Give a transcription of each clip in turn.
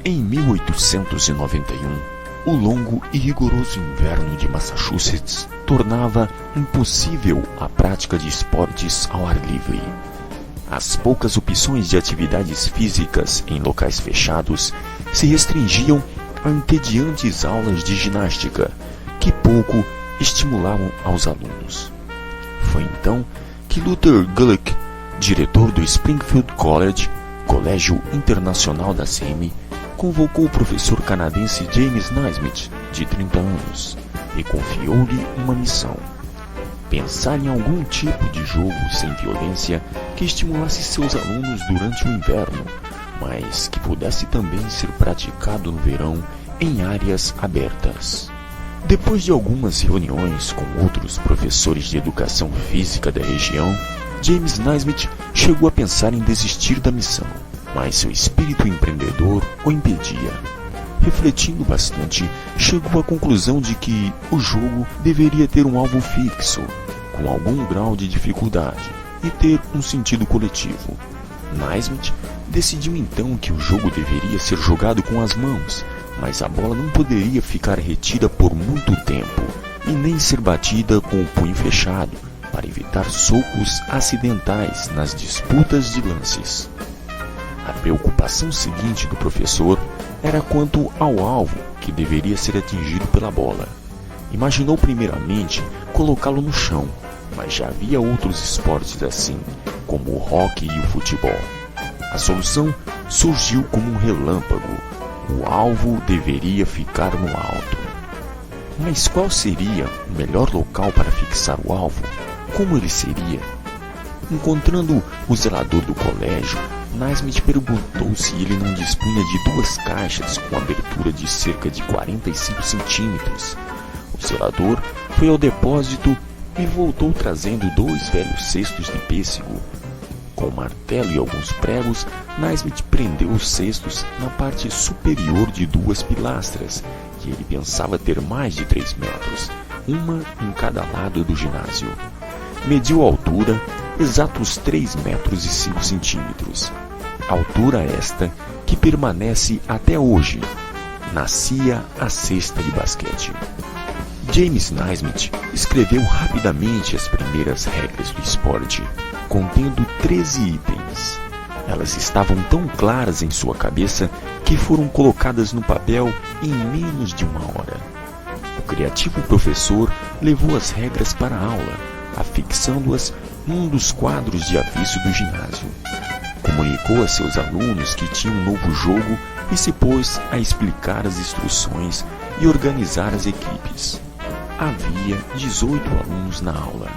Em 1891, o longo e rigoroso inverno de Massachusetts tornava impossível a prática de esportes ao ar livre. As poucas opções de atividades físicas em locais fechados se restringiam a entediantes aulas de ginástica, que pouco estimulavam aos alunos. Foi então que Luther Gulick, diretor do Springfield College, Colégio Internacional da CM, convocou o professor canadense James Naismith, de 30 anos, e confiou-lhe uma missão: pensar em algum tipo de jogo sem violência que estimulasse seus alunos durante o inverno, mas que pudesse também ser praticado no verão em áreas abertas. Depois de algumas reuniões com outros professores de educação física da região, James Naismith chegou a pensar em desistir da missão, mas seu espírito empreendedor o impedia. Refletindo bastante, chegou à conclusão de que o jogo deveria ter um alvo fixo, com algum grau de dificuldade, e ter um sentido coletivo. Naismith decidiu então que o jogo deveria ser jogado com as mãos, mas a bola não poderia ficar retida por muito tempo, e nem ser batida com o punho fechado, para evitar socos acidentais nas disputas de lances. A preocupação seguinte do professor era quanto ao alvo que deveria ser atingido pela bola. Imaginou primeiramente colocá-lo no chão, mas já havia outros esportes assim, como o hóquei e o futebol. A solução surgiu como um relâmpago: o alvo deveria ficar no alto. Mas qual seria o melhor local para fixar o alvo? Como ele seria? Encontrando o zelador do colégio, Naismith perguntou se ele não dispunha de 2 caixas com abertura de cerca de 45 centímetros. O zelador foi ao depósito e voltou trazendo 2 velhos cestos de pêssego. Com um martelo e alguns pregos, Naismith prendeu os cestos na parte superior de 2 pilastras, que ele pensava ter mais de 3 metros, uma em cada lado do ginásio. Mediu a altura, exatos 3 metros e 5 centímetros. Altura esta que permanece até hoje. Nascia a cesta de basquete. James Naismith escreveu rapidamente as primeiras regras do esporte, contendo 13 itens. Elas estavam tão claras em sua cabeça que foram colocadas no papel em menos de 1 hora. O criativo professor levou as regras para a aula, afixando-as num dos quadros de aviso do ginásio. Comunicou a seus alunos que tinha um novo jogo e se pôs a explicar as instruções e organizar as equipes. Havia 18 alunos na aula.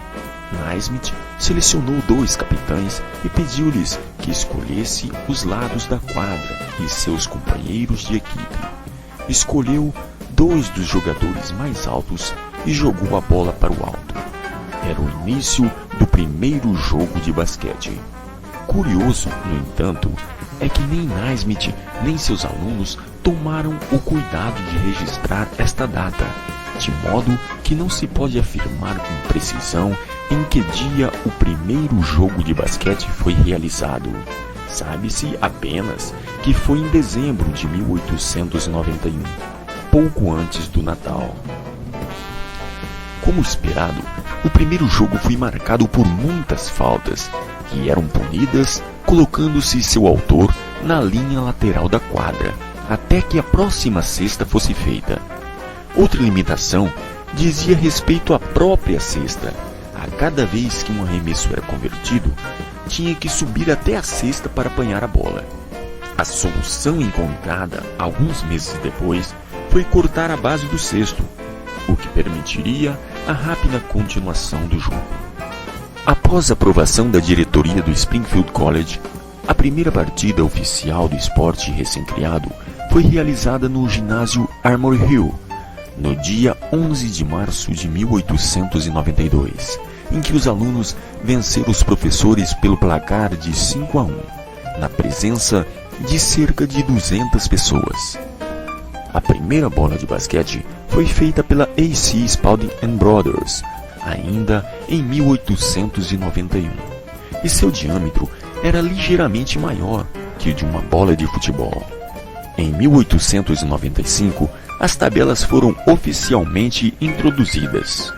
Naismith selecionou 2 capitães e pediu-lhes que escolhesse os lados da quadra e seus companheiros de equipe. Escolheu 2 dos jogadores mais altos e jogou a bola para o alto. Era o início do primeiro jogo de basquete. Curioso, no entanto, é que nem Naismith nem seus alunos tomaram o cuidado de registrar esta data, de modo que não se pode afirmar com precisão em que dia o primeiro jogo de basquete foi realizado. Sabe-se apenas que foi em dezembro de 1891, pouco antes do Natal. Como esperado, o primeiro jogo foi marcado por muitas faltas, que eram punidas colocando-se seu autor na linha lateral da quadra, até que a próxima cesta fosse feita. Outra limitação dizia respeito à própria cesta. A cada vez que um arremesso era convertido, tinha que subir até a cesta para apanhar a bola. A solução encontrada alguns meses depois foi cortar a base do cesto, o que permitiria a rápida continuação do jogo. Após a aprovação da diretoria do Springfield College, a primeira partida oficial do esporte recém-criado foi realizada no ginásio Armory Hill, no dia 11 de março de 1892, em que os alunos venceram os professores pelo placar de 5-1, na presença de cerca de 200 pessoas. A primeira bola de basquete foi feita pela A.C. Spalding Brothers, ainda em 1891, e seu diâmetro era ligeiramente maior que o de uma bola de futebol. Em 1895, as tabelas foram oficialmente introduzidas.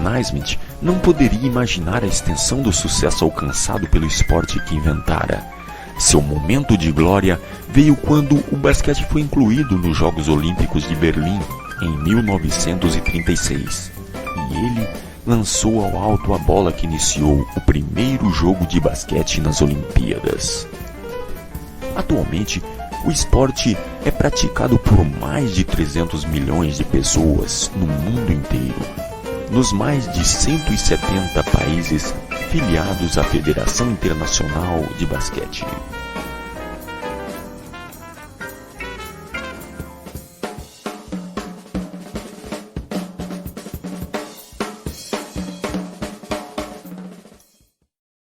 Naismith não poderia imaginar a extensão do sucesso alcançado pelo esporte que inventara. Seu momento de glória veio quando o basquete foi incluído nos Jogos Olímpicos de Berlim em 1936, e ele lançou ao alto a bola que iniciou o primeiro jogo de basquete nas Olimpíadas. Atualmente, o esporte é praticado por mais de 300 milhões de pessoas no mundo inteiro, nos mais de 170 países filiados à Federação Internacional de Basquete.